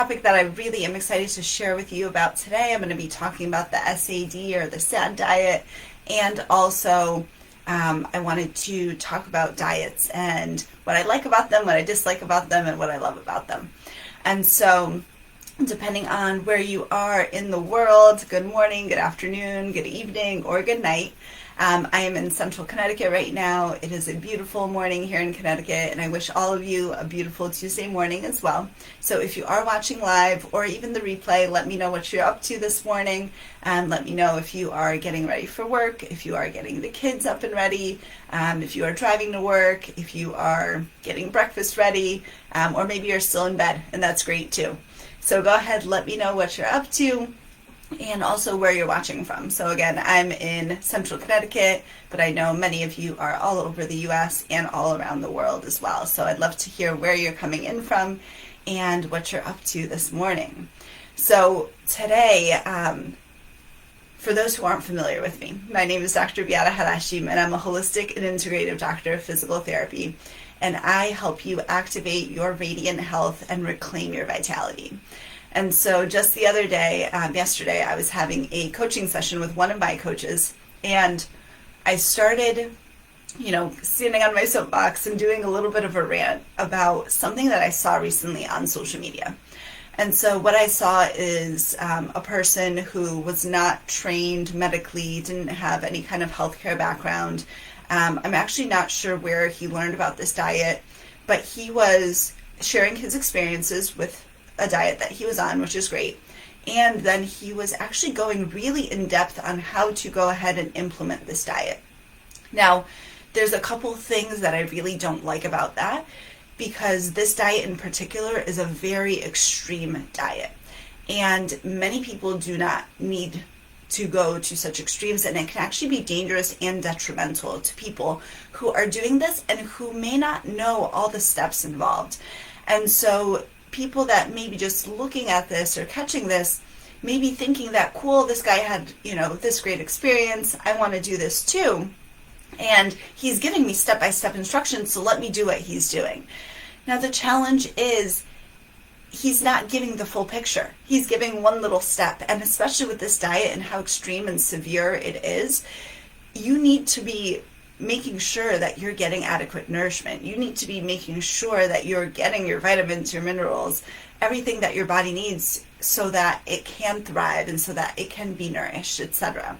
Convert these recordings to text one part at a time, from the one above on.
Topic that I really am excited to share with you about today. I'm going to be talking about the SAD or the SAD diet, and also I wanted to talk about diets and what I like about them, what I dislike about them, and what I love about them. And so, depending on where you are in the world, good morning, good afternoon, good evening, or good night. I am in central Connecticut right now. It is a beautiful morning here in Connecticut, and I wish all of you a beautiful Tuesday morning as well. So if you are watching live or even the replay, let me know what you're up to this morning, and let me know if you are getting ready for work, if you are getting the kids up and ready, if you are driving to work, if you are getting breakfast ready, or maybe you're still in bed, and that's great too. So go ahead, let me know what you're up to, and also where you're watching from. So again, I'm in central Connecticut, but I know many of you are all over the US and all around the world as well. So I'd love to hear where you're coming in from and what you're up to this morning. So today, for those who aren't familiar with me, my name is Dr. Beata Hadashim, and I'm a holistic and integrative doctor of physical therapy, and I help you activate your radiant health and reclaim your vitality. And so just the other day, yesterday, I was having a coaching session with one of my coaches, and I started, standing on my soapbox and doing a little bit of a rant about something that I saw recently on social media. And so what I saw is a person who was not trained medically, didn't have any kind of healthcare background. I'm actually not sure where he learned about this diet, but he was sharing his experiences with a diet that he was on, which is great. And then he was actually going really in depth on how to go ahead and implement this diet. Now, there's a couple things that I really don't like about that, because this diet in particular is a very extreme diet. And many people do not need to go to such extremes, and it can actually be dangerous and detrimental to people who are doing this and who may not know all the steps involved. And so people that may be just looking at this or catching this may be thinking that, cool, this guy had, this great experience, I want to do this too. And he's giving me step-by-step instructions, so let me do what he's doing. Now the challenge is he's not giving the full picture. He's giving one little step, and especially with this diet and how extreme and severe it is, you need to be making sure that you're getting adequate nourishment. You need to be making sure that you're getting your vitamins, your minerals, everything that your body needs so that it can thrive and so that it can be nourished, etc.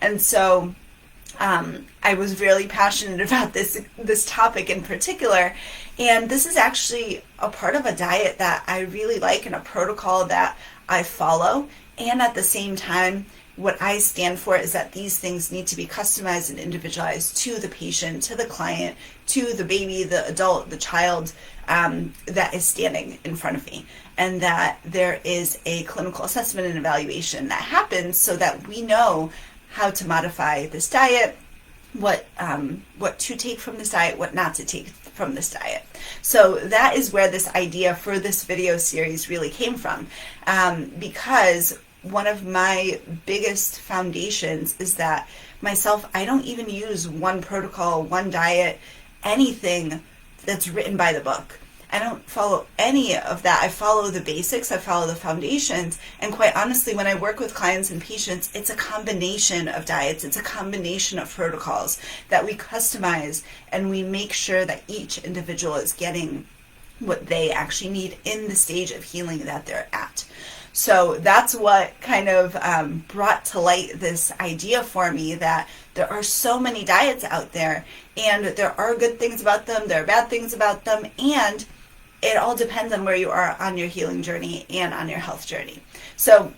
And so I was really passionate about this topic in particular, and this is actually a part of a diet that I really like and a protocol that I follow, and at the same time, what I stand for is that these things need to be customized and individualized to the patient, to the client, to the baby, the adult, the child that is standing in front of me, and that there is a clinical assessment and evaluation that happens so that we know how to modify this diet, what to take from this diet, what not to take from this diet. So that is where this idea for this video series really came from, because one of my biggest foundations is that myself, I don't even use one protocol, one diet, anything that's written by the book. I don't follow any of that. I follow the basics, I follow the foundations, and quite honestly, when I work with clients and patients, it's a combination of diets, it's a combination of protocols that we customize, and we make sure that each individual is getting what they actually need in the stage of healing that they're at. So that's what kind of brought to light this idea for me, that there are so many diets out there, and there are good things about them, there are bad things about them, and it all depends on where you are on your healing journey and on your health journey. So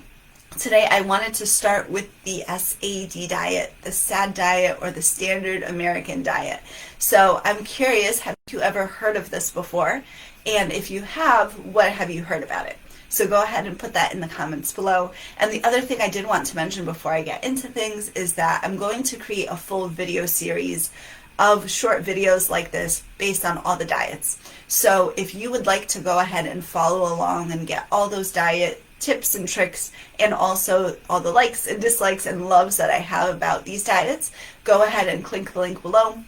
today I wanted to start with the SAD diet, the SAD diet, or the Standard American Diet. So I'm curious, have you ever heard of this before? And if you have, what have you heard about it? So go ahead and put that in the comments below. And the other thing I did want to mention before I get into things is that I'm going to create a full video series of short videos like this based on all the diets. So if you would like to go ahead and follow along and get all those diet tips and tricks, and also all the likes and dislikes and loves that I have about these diets, go ahead and click the link below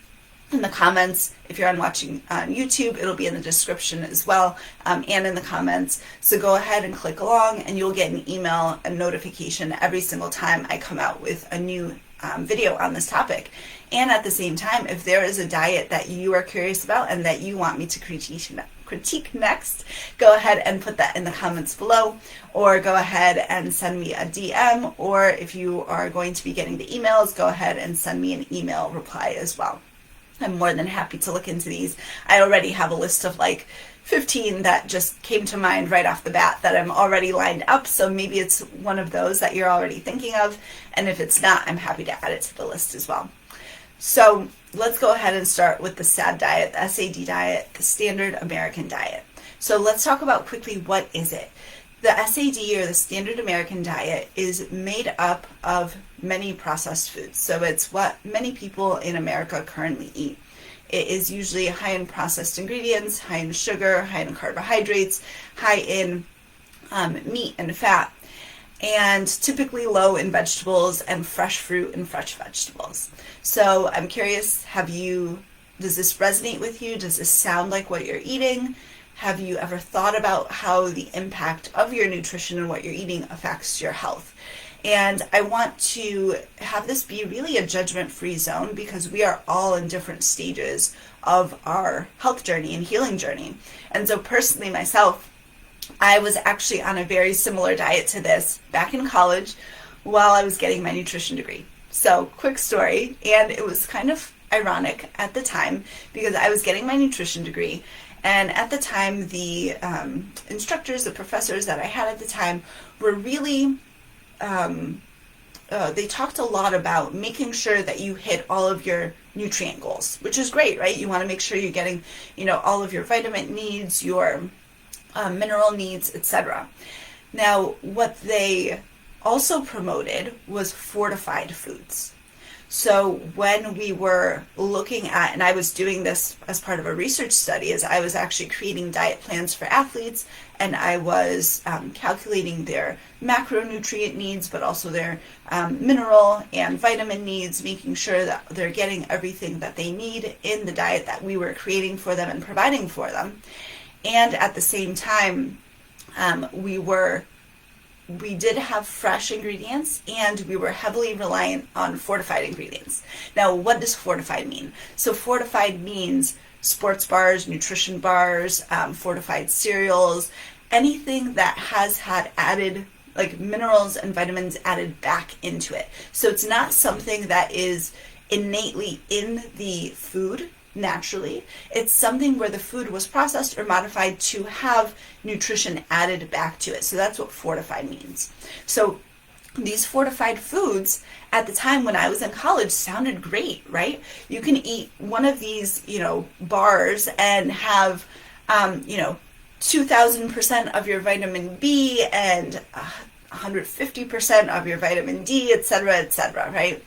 in the comments. If you're watching on YouTube, it'll be in the description as well, and in the comments. So go ahead and click along, and you'll get an email, a notification every single time I come out with a new video on this topic. And at the same time, if there is a diet that you are curious about and that you want me to critique next, go ahead and put that in the comments below, or go ahead and send me a DM, or if you are going to be getting the emails, go ahead and send me an email reply as well. I'm more than happy to look into these. I already have a list of like 15 that just came to mind right off the bat that I'm already lined up, so maybe it's one of those that you're already thinking of, and if it's not, I'm happy to add it to the list as well. So let's go ahead and start with the SAD diet, the SAD diet, the Standard American Diet. So let's talk about quickly, what is it? The SAD, or the Standard American Diet, is made up of many processed foods. So it's what many people in America currently eat. It is usually high in processed ingredients, high in sugar, high in carbohydrates, high in meat and fat, and typically low in vegetables and fresh fruit and fresh vegetables. So I'm curious, does this resonate with you? Does this sound like what you're eating? Have you ever thought about how the impact of your nutrition and what you're eating affects your health? And I want to have this be really a judgment-free zone, because we are all in different stages of our health journey and healing journey. And so personally myself, I was actually on a very similar diet to this back in college while I was getting my nutrition degree. So quick story, and it was kind of ironic at the time because I was getting my nutrition degree, and at the time the instructors, the professors that I had at the time were really, they talked a lot about making sure that you hit all of your nutrient goals, which is great, right? You want to make sure you're getting, all of your vitamin needs, your mineral needs, etc. Now, what they also promoted was fortified foods. So when we were looking at, and I was doing this as part of a research study, is I was actually creating diet plans for athletes, and I was calculating their macronutrient needs, but also their mineral and vitamin needs, making sure that they're getting everything that they need in the diet that we were creating for them and providing for them. And at the same time, we did have fresh ingredients, and we were heavily reliant on fortified ingredients. Now, what does fortified mean? So fortified means sports bars, nutrition bars, fortified cereals, anything that has had added, like minerals and vitamins added back into it. So it's not something that is innately in the food naturally. It's something where the food was processed or modified to have nutrition added back to it. So that's what fortified means. So these fortified foods at the time when I was in college sounded great, right? You can eat one of these, bars and have, 2,000% of your vitamin B and 150% of your vitamin D, etc., right?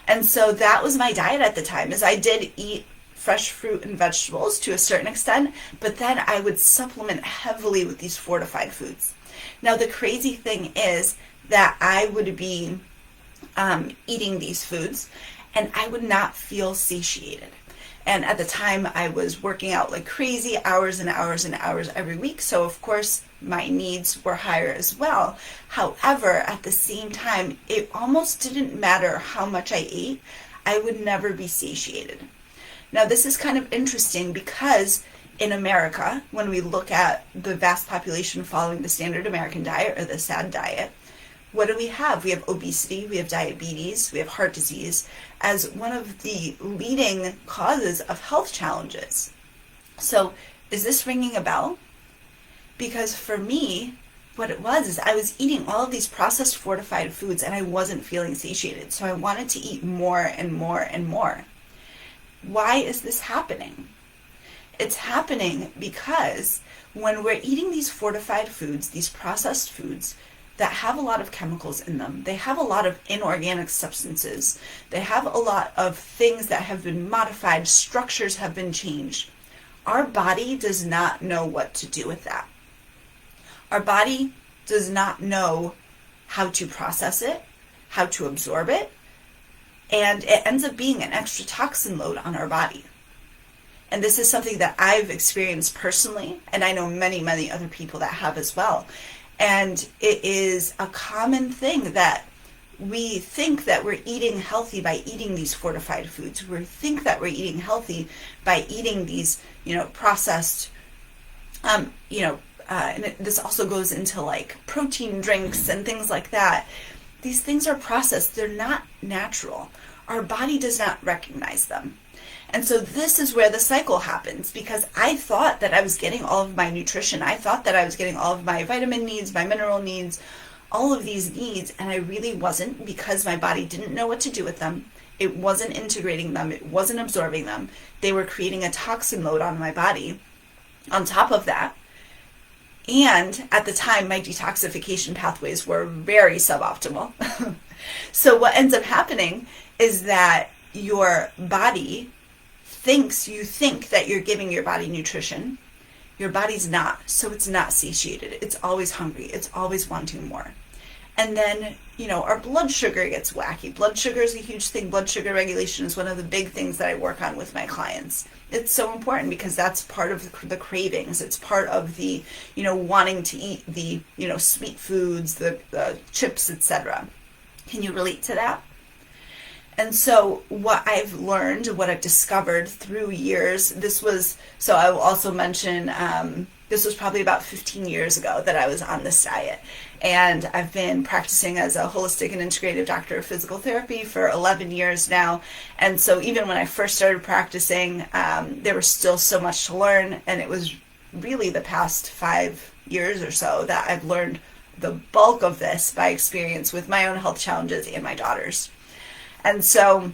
And so that was my diet at the time, is I did eat fresh fruit and vegetables to a certain extent, but then I would supplement heavily with these fortified foods. Now, the crazy thing is that I would be eating these foods, and I would not feel satiated. And at the time, I was working out like crazy, hours and hours and hours every week, so of course my needs were higher as well. However, at the same time, it almost didn't matter how much I ate, I would never be satiated. Now, this is kind of interesting because in America, when we look at the vast population following the Standard American Diet, or the SAD diet, what do we have? We have obesity, we have diabetes, we have heart disease as one of the leading causes of health challenges. So is this ringing a bell? Because for me, what it was is I was eating all of these processed fortified foods and I wasn't feeling satiated. So I wanted to eat more and more and more. Why is this happening? It's happening because when we're eating these fortified foods, these processed foods that have a lot of chemicals in them, they have a lot of inorganic substances, they have a lot of things that have been modified, structures have been changed. Our body does not know what to do with that. Our body does not know how to process it, how to absorb it, and it ends up being an extra toxin load on our body. And this is something that I've experienced personally, and I know many, many other people that have as well. And it is a common thing that we think that we're eating healthy by eating these fortified foods. We think that we're eating healthy by eating these, processed, and this also goes into like protein drinks and things like that. These things are processed. They're not natural. Our body does not recognize them. And so this is where the cycle happens, because I thought that I was getting all of my nutrition. I thought that I was getting all of my vitamin needs, my mineral needs, all of these needs, and I really wasn't, because my body didn't know what to do with them. It wasn't integrating them. It wasn't absorbing them. They were creating a toxin load on my body on top of that. And at the time, my detoxification pathways were very suboptimal. So what ends up happening is that your body you think that you're giving your body nutrition. Your body's not, so it's not satiated. It's always hungry. It's always wanting more. And then, our blood sugar gets wacky. Blood sugar is a huge thing. Blood sugar regulation is one of the big things that I work on with my clients. It's so important because that's part of the cravings. It's part of the, wanting to eat the, sweet foods, the chips, etc. Can you relate to that? And so what I've learned, what I've discovered through years, I will also mention, this was probably about 15 years ago that I was on this diet. And I've been practicing as a holistic and integrative doctor of physical therapy for 11 years now. And so even when I first started practicing, there was still so much to learn. And it was really the past 5 years or so that I've learned the bulk of this by experience with my own health challenges and my daughter's. And so,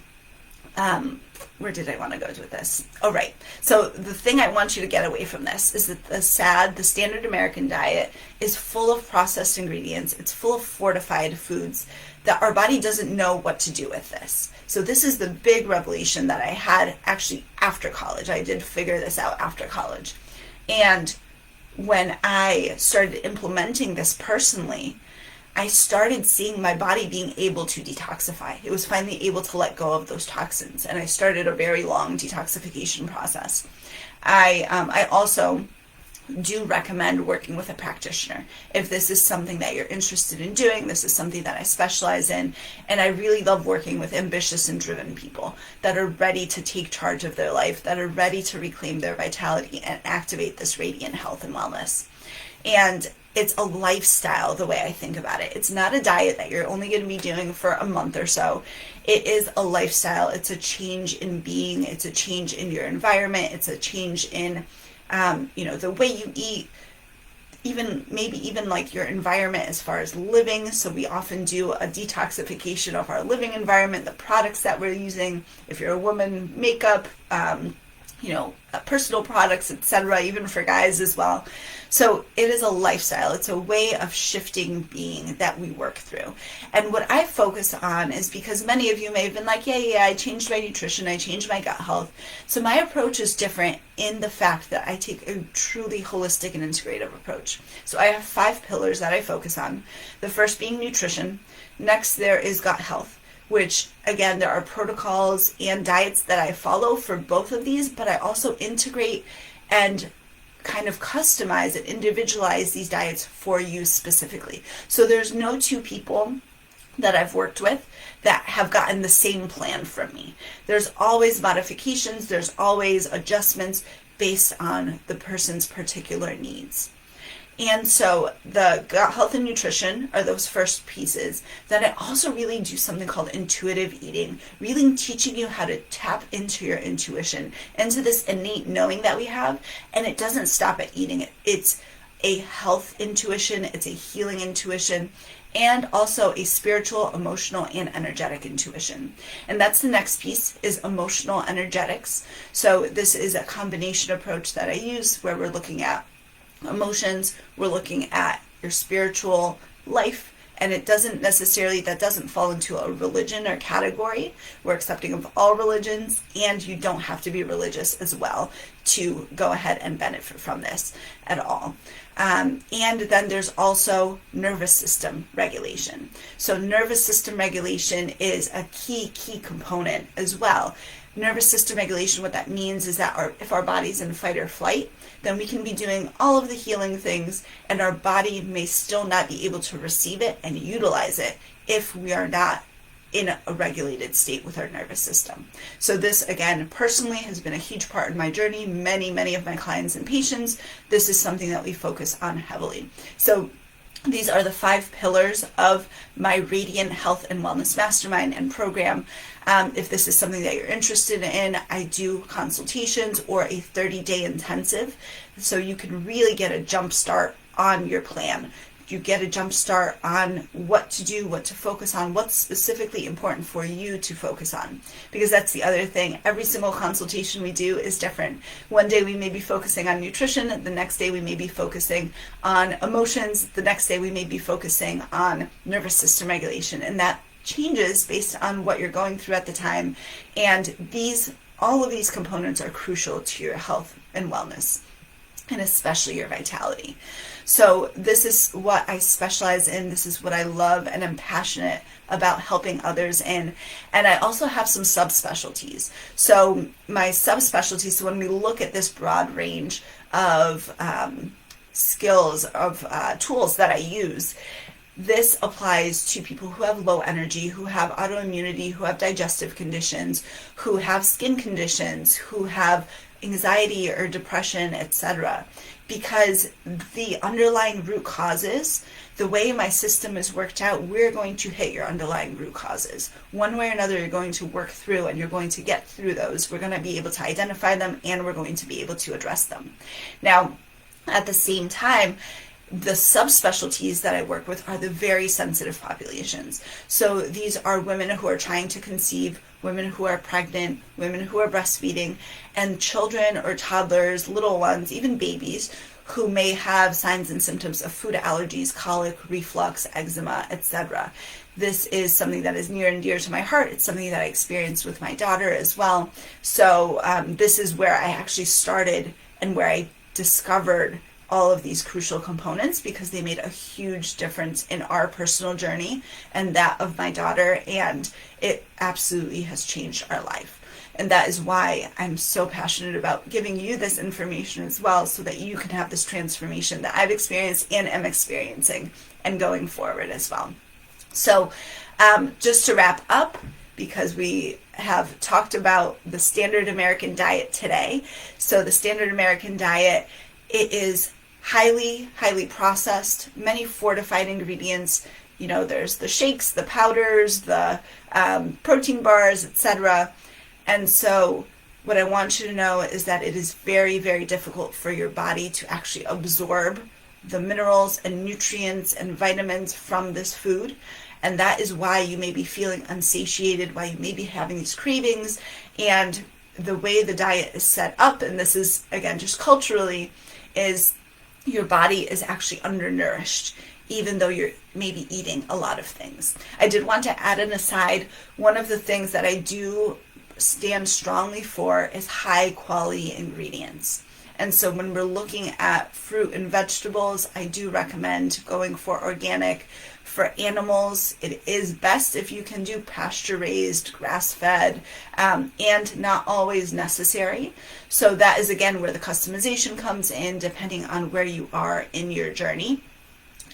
where did I want to go with this? Oh, right. So the thing I want you to get away from this is that the standard American diet is full of processed ingredients. It's full of fortified foods that our body doesn't know what to do with this. So this is the big revelation that I had actually after college. I did figure this out after college. And when I started implementing this personally, I started seeing my body being able to detoxify. It was finally able to let go of those toxins, and I started a very long detoxification process. I also do recommend working with a practitioner. If this is something that you're interested in doing, this is something that I specialize in, and I really love working with ambitious and driven people that are ready to take charge of their life, that are ready to reclaim their vitality and activate this radiant health and wellness. And it's a lifestyle, the way I think about it. It's not a diet that you're only going to be doing for a month or so. It is a lifestyle. It's a change in being. It's a change in your environment. It's a change in, the way you eat, maybe even like your environment as far as living. So we often do a detoxification of our living environment, the products that we're using. If you're a woman, makeup, personal products, etc., even for guys as well. So it is a lifestyle. It's a way of shifting being that we work through. And what I focus on is, because many of you may have been like, yeah, I changed my nutrition, I changed my gut health. So my approach is different in the fact that I take a truly holistic and integrative approach. So I have 5 pillars that I focus on. The first being nutrition. Next, there is gut health, which, again, there are protocols and diets that I follow for both of these, but I also integrate and kind of customize and individualize these diets for you specifically. So there's no 2 people that I've worked with that have gotten the same plan from me. There's always modifications, there's always adjustments based on the person's particular needs. And so the gut health and nutrition are those first pieces. Then I also really do something called intuitive eating, really teaching you how to tap into your intuition, into this innate knowing that we have. And it doesn't stop at eating. It's a health intuition, it's a healing intuition, and also a spiritual, emotional, and energetic intuition. And that's the next piece, is emotional energetics. So this is a combination approach that I use where we're looking at emotions, we're looking at your spiritual life, and that doesn't fall into a religion or category. We're accepting of all religions, and you don't have to be religious as well to go ahead and benefit from this at all. And then there's also nervous system regulation. So nervous system regulation is a key component as well. Nervous system regulation, what that means is that if our body's in fight or flight, then we can be doing all of the healing things and our body may still not be able to receive it and utilize it if we are not in a regulated state with our nervous system. So this, again, personally has been a huge part in my journey. Many of my clients and patients, this is something that we focus on heavily. So these are the 5 pillars of my Radiant Health and Wellness Mastermind and program. If this is something that you're interested in, I do consultations or a 30-day intensive, so you can really get a jump start on your plan. You get a jump start on what to do, what to focus on, what's specifically important for you to focus on. Because that's the other thing. Every single consultation we do is different. One day we may be focusing on nutrition, the next day we may be focusing on emotions, the next day we may be focusing on nervous system regulation, and that changes based on what you're going through at the time. And all of these components are crucial to your health and wellness, and especially your vitality. So this is what I specialize in. This is what I love and am passionate about helping others in. And I also have some subspecialties. So my subspecialties, so when we look at this broad range of skills, of tools that I use, this applies to people who have low energy, who have autoimmunity, who have digestive conditions, who have skin conditions, who have anxiety or depression, etc. Because the underlying root causes, the way my system is worked out, we're going to hit your underlying root causes. One way or another, you're going to work through and you're going to get through those. We're going to be able to identify them and we're going to be able to address them. Now, at the same time, the subspecialties that I work with are the very sensitive populations. So these are women who are trying to conceive, women who are pregnant, women who are breastfeeding, and children or toddlers, little ones, even babies, who may have signs and symptoms of food allergies, colic, reflux, eczema, etc. This is something that is near and dear to my heart. It's something that I experienced with my daughter as well. So this is where I actually started and where I discovered all of these crucial components, because they made a huge difference in our personal journey and that of my daughter, and it absolutely has changed our life. And that is why I'm so passionate about giving you this information as well, so that you can have this transformation that I've experienced and am experiencing and going forward as well. So just to wrap up, because we have talked about the standard American diet today. So the standard American diet, it is highly processed, many fortified ingredients. You know, there's the shakes, the powders, the protein bars, etc. And so what I want you to know is that it is very difficult for your body to actually absorb the minerals and nutrients and vitamins from this food. And that is why you may be feeling unsatiated, why you may be having these cravings. And the way the diet is set up, and this is, again, just culturally, is your body is actually undernourished, even though you're maybe eating a lot of things. I did want to add an aside. One of the things that I do stand strongly for is high quality ingredients. And so when we're looking at fruit and vegetables, I do recommend going for organic. For animals, it is best if you can do pasture-raised, grass-fed, and not always necessary. So that is, again, where the customization comes in, depending on where you are in your journey.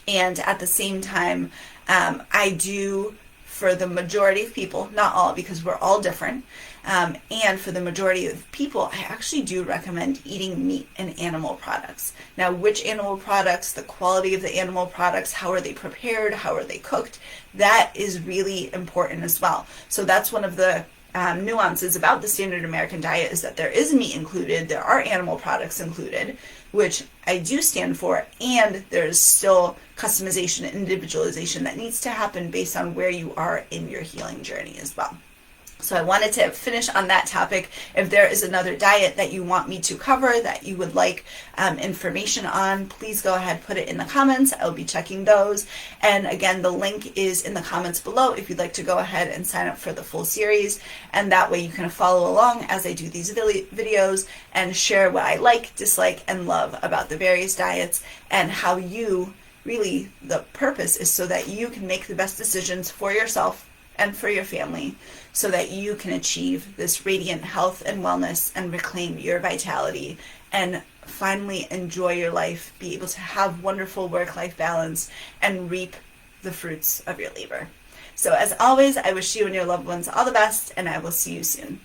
And at the same time, I do, for the majority of people, not all, because we're all different, and for the majority of people, I actually do recommend eating meat and animal products. Now, which animal products, the quality of the animal products, how are they prepared, how are they cooked, that is really important as well. So that's one of the nuances about the standard American diet, is that there is meat included, there are animal products included, which I do stand for, and there's still customization and individualization that needs to happen based on where you are in your healing journey as well. So I wanted to finish on that topic. If there is another diet that you want me to cover, that you would like information on, please go ahead, put it in the comments. I'll be checking those. And again, the link is in the comments below if you'd like to go ahead and sign up for the full series. And that way you can follow along as I do these videos and share what I like, dislike, and love about the various diets, and how you really, the purpose is so that you can make the best decisions for yourself and for your family so that you can achieve this radiant health and wellness and reclaim your vitality and finally enjoy your life, be able to have wonderful work-life balance, and reap the fruits of your labor. So as always, I wish you and your loved ones all the best, and I will see you soon.